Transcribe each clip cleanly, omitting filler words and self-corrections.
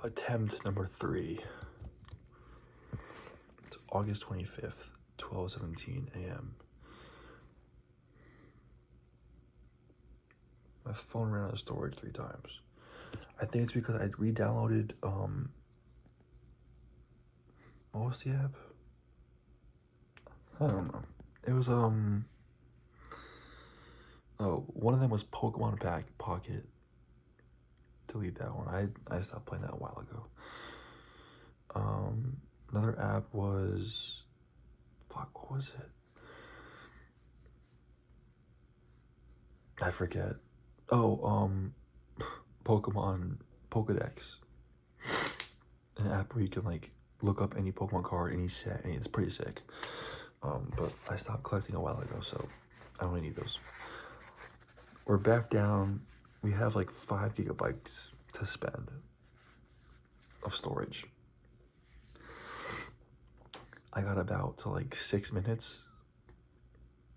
attempt number 3. It's August 25th, 12:17 a.m. My phone ran out of storage 3 times. I think it's because I re-downloaded, what was the app? I don't know. It was, one of them was Pokemon Pocket. Delete that one. I stopped playing that a while ago. Another app was, what was it? I forget. Pokemon Pokedex. An app where you can like look up any Pokemon card, any set, it's pretty sick. But I stopped collecting a while ago, so I don't really need those. We're back down. We have like 5 gigabytes to spend of storage. I got about to like 6 minutes.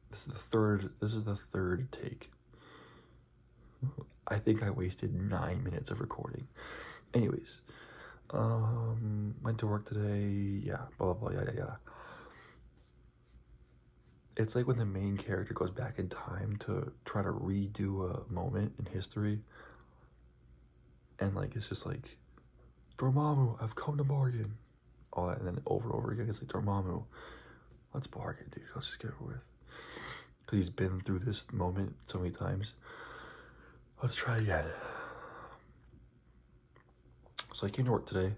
This is the third take. I think I wasted 9 minutes of recording. Anyways, went to work today. Yeah, blah blah blah, yada yada. It's like when the main character goes back in time to try to redo a moment in history, and like it's just like, Dormammu, I've come to bargain. All that, and then over and over again, it's like, Dormammu, let's bargain, dude. Let's just get it over with. Because he's been through this moment so many times. Let's try again. So I came to work today.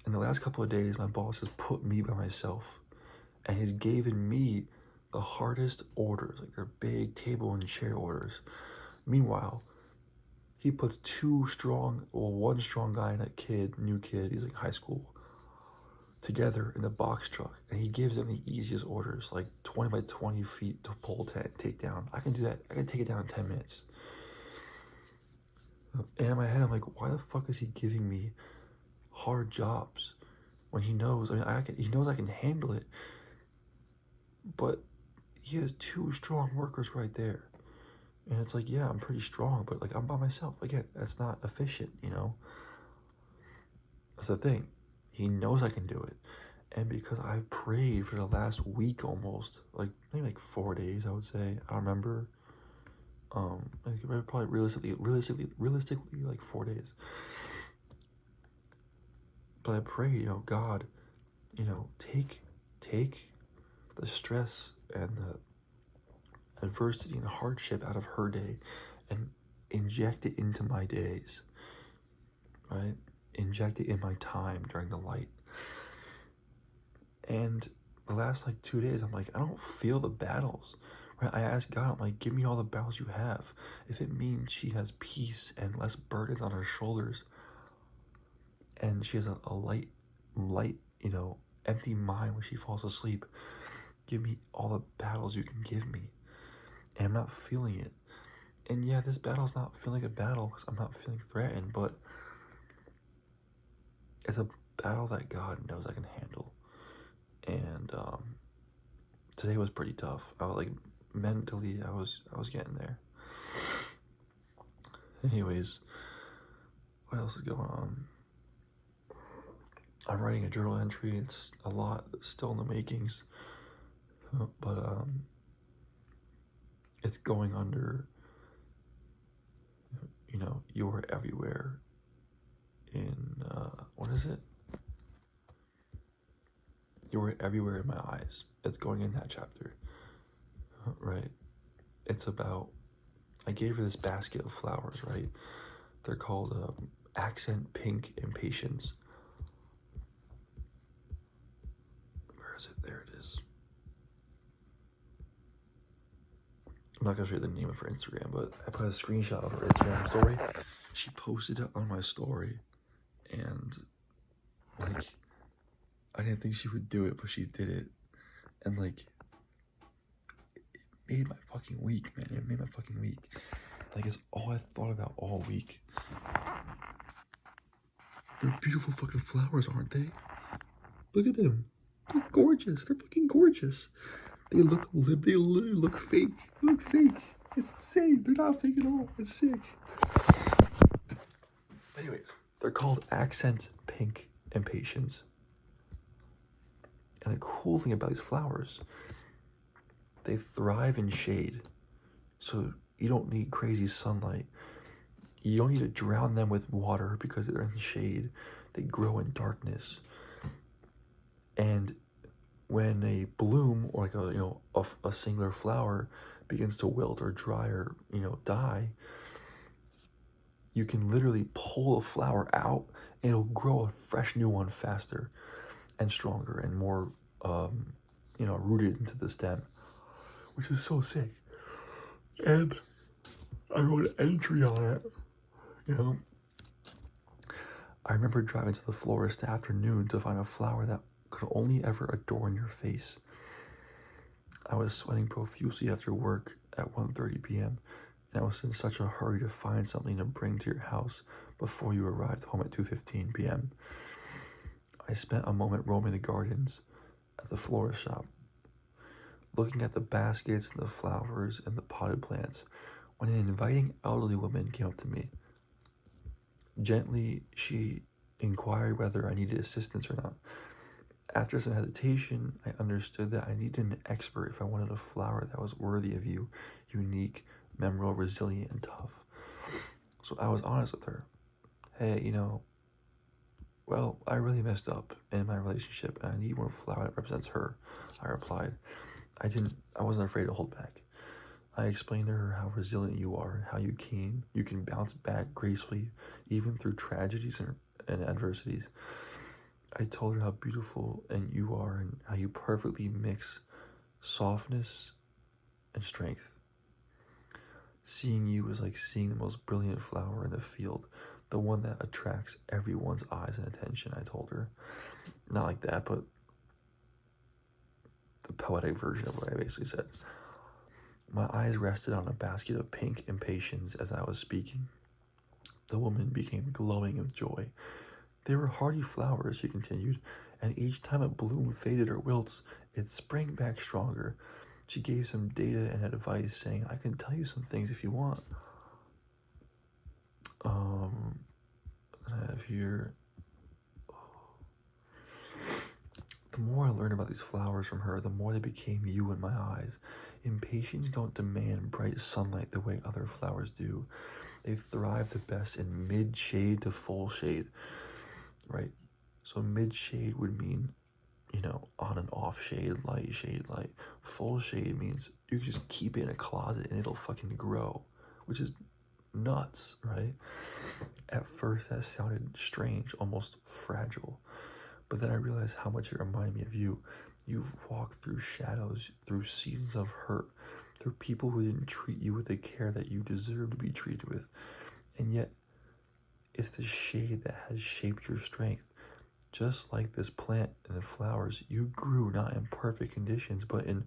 In the last couple of days, my boss has put me by myself, and he's given me the hardest orders, like they're big table and chair orders. Meanwhile, he puts one strong guy and a new kid, he's like high school, together in the box truck, and he gives them the easiest orders, like 20 by 20 feet to pull, take down. I can do that. I can take it down in 10 minutes. And in my head, I'm like, why the fuck is he giving me hard jobs when he knows? He knows I can handle it, but he has 2 strong workers right there. And it's like, yeah, I'm pretty strong, but like I'm by myself. Again, that's not efficient, you know? That's the thing. He knows I can do it. And because I've prayed for the last week almost, like maybe like 4 days, I would say. I remember. Probably realistically like 4 days. But I pray, God, take the stress and the adversity and hardship out of her day and inject it into my days, right? Inject it in my time during the light. And the last like 2 days, I'm like, I don't feel the battles, right? I asked God, I'm like, give me all the battles you have. If it means she has peace and less burdens on her shoulders, and she has a light, empty mind when she falls asleep, give me all the battles you can give me. And I'm not feeling it. And yeah, this battle's not feeling like a battle because I'm not feeling threatened, but it's a battle that God knows I can handle. And today was pretty tough. I was like, mentally, I was getting there. Anyways, what else is going on? I'm writing a journal entry. It's a lot still in the makings, but it's going under, you were everywhere in, what is it? You were everywhere in my eyes. It's going in that chapter, right? It's about, I gave her this basket of flowers, right? They're called Accent Pink Impatiens. Where is it? There it is. I'm not gonna show you the name of her Instagram, but I put a screenshot of her Instagram story. She posted it on my story, and like, I didn't think she would do it, but she did it, and like, it made my fucking week, man. It made my fucking week. Like, it's all I thought about all week. They're beautiful fucking flowers, aren't they? Look at them. They're gorgeous. They're fucking gorgeous. They literally look fake. They look fake. It's insane. They're not fake at all. It's sick. Anyways, They're called accent pink impatiens. And the cool thing about these flowers, they thrive in shade. So you don't need crazy sunlight. You don't need to drown them with water because they're in shade. They grow in darkness. And when they bloom, or like a singular flower begins to wilt or dry or die, you can literally pull a flower out and it'll grow a fresh new one faster and stronger and more rooted into the stem, which is so sick. And I wrote an entry on it. I remember driving to the florist that afternoon to find a flower that could only ever adorn your face. I was sweating profusely after work at 1:30 p.m. and I was in such a hurry to find something to bring to your house before you arrived home at 2:15 p.m. I spent a moment roaming the gardens at the florist shop, looking at the baskets and the flowers and the potted plants, when an inviting elderly woman came up to me. Gently, she inquired whether I needed assistance or not. After some hesitation, I understood that I needed an expert if I wanted a flower that was worthy of you, unique, memorable, resilient, and tough. So I was honest with her. Hey, well, I really messed up in my relationship and I need one flower that represents her, I replied. I wasn't afraid to hold back. I explained to her how resilient you are and how you can bounce back gracefully even through tragedies and adversities. I told her how beautiful and you are and how you perfectly mix softness and strength. Seeing you is like seeing the most brilliant flower in the field, the one that attracts everyone's eyes and attention, I told her. Not like that, but the poetic version of what I basically said. My eyes rested on a basket of pink impatiens as I was speaking. The woman became glowing with joy. They were hardy flowers, she continued, and each time a bloom faded or wilts, it sprang back stronger. She gave some data and advice, saying, I can tell you some things if you want. I have here. The more I learned about these flowers from her, the more they became you in my eyes. Impatiens don't demand bright sunlight the way other flowers do. They thrive the best in mid-shade to full shade, right? So mid-shade would mean, on and off shade, light. Full shade means you can just keep it in a closet and it'll fucking grow, which is nuts, right? At first that sounded strange, almost fragile, but then I realized how much it reminded me of you. You've walked through shadows, through seasons of hurt, through people who didn't treat you with the care that you deserve to be treated with, and yet it's the shade that has shaped your strength. Just like this plant and the flowers, you grew not in perfect conditions, but in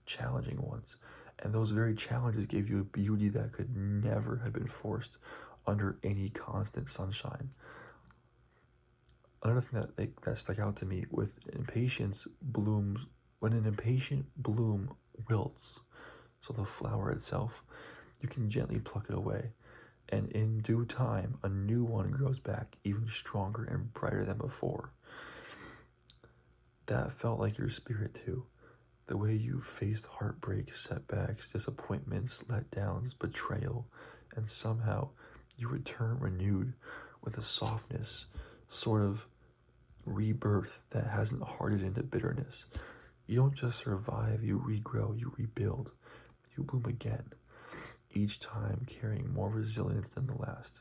challenging ones. And those very challenges gave you a beauty that could never have been forced under any constant sunshine. Another thing that stuck out to me with impatiens blooms, when an impatient bloom wilts, so the flower itself, you can gently pluck it away. And in due time, a new one grows back, even stronger and brighter than before. That felt like your spirit too. The way you faced heartbreak, setbacks, disappointments, letdowns, betrayal, and somehow you return renewed with a softness, sort of rebirth that hasn't hardened into bitterness. You don't just survive, you regrow, you rebuild, you bloom again, each time carrying more resilience than the last.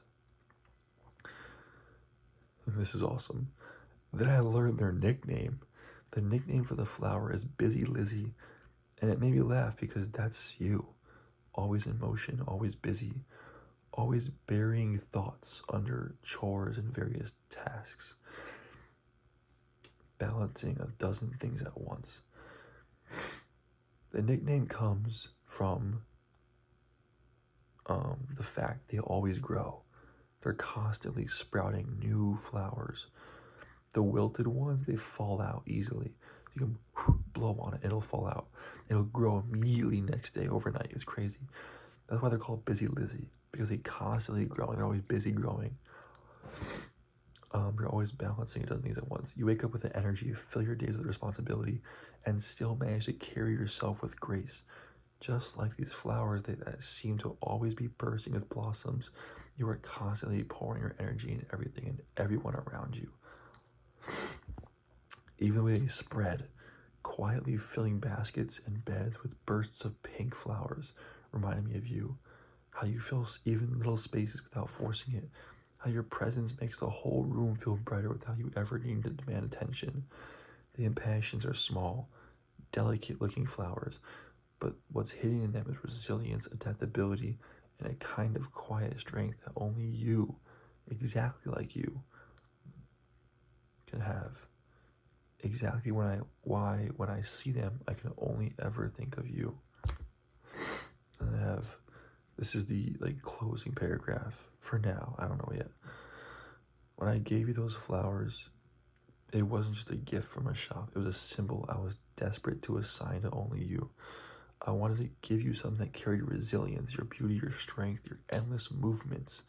And this is awesome. Then I learned their nickname. The nickname for the flower is Busy Lizzie, and it made me laugh because that's you. Always in motion, always busy, always burying thoughts under chores and various tasks, balancing a dozen things at once. The nickname comes from the fact they always grow. They're constantly sprouting new flowers. The wilted ones, they fall out easily. You can blow on it, it'll fall out. It'll grow immediately next day, overnight. It's crazy. That's why they're called Busy Lizzie, because they constantly grow. They're always busy growing. You're always balancing a dozen things at once. You wake up with the energy to fill your days with responsibility and still manage to carry yourself with grace. Just like these flowers that seem to always be bursting with blossoms, you are constantly pouring your energy into everything and everyone around you. Even the way they spread, quietly filling baskets and beds with bursts of pink flowers, reminding me of you. How you fill even little spaces without forcing it. How your presence makes the whole room feel brighter without you ever needing to demand attention. The impassions are small, delicate looking flowers, but what's hidden in them is resilience, adaptability, and a kind of quiet strength that only you, exactly like you, can have. Exactly when I see them, I can only ever think of you. And I have, this is the closing paragraph for now. I don't know yet. When I gave you those flowers, it wasn't just a gift from a shop. It was a symbol I was desperate to assign to only you. I wanted to give you something that carried resilience, your beauty, your strength, your endless movements.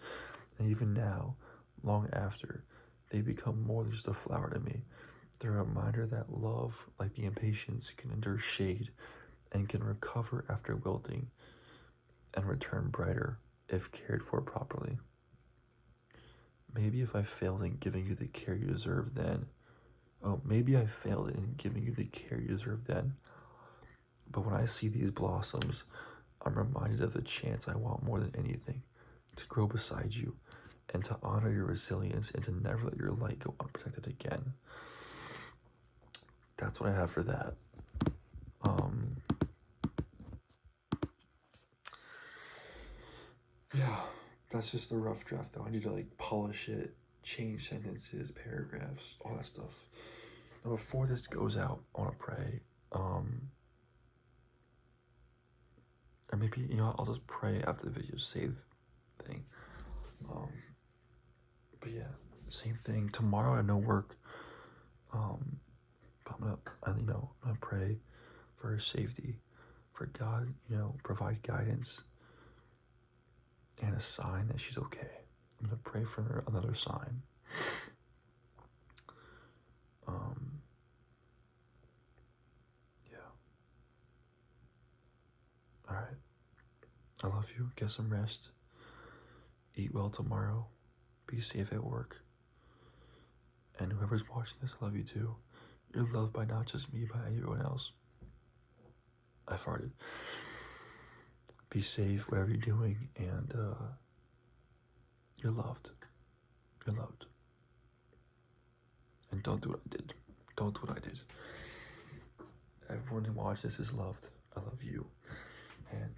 And even now, long after, they become more than just a flower to me. They're a reminder that love, like the impatiens, can endure shade and can recover after wilting and return brighter if cared for properly. Maybe if I failed in giving you the care you deserve then. Oh, maybe I failed in giving you the care you deserve then. But when I see these blossoms, I'm reminded of the chance I want more than anything, to grow beside you and to honor your resilience and to never let your light go unprotected again. That's what I have for that. Yeah, that's just the rough draft though. I need to polish it, change sentences, paragraphs, all that stuff. Now before this goes out, I want to pray. Or maybe, I'll just pray after the video save thing. But yeah, same thing. Tomorrow I have no work. But I'm gonna pray for her safety, for God, provide guidance and a sign that she's okay. I'm gonna pray for her another sign. Yeah. All right. I love you. Get some rest. Eat well tomorrow. Be safe at work. And whoever's watching this, I love you too. You're loved by not just me, by everyone else. I farted. Be safe, whatever you're doing, and you're loved. You're loved. And don't do what I did. Don't do what I did. Everyone who watches this is loved. I love you. And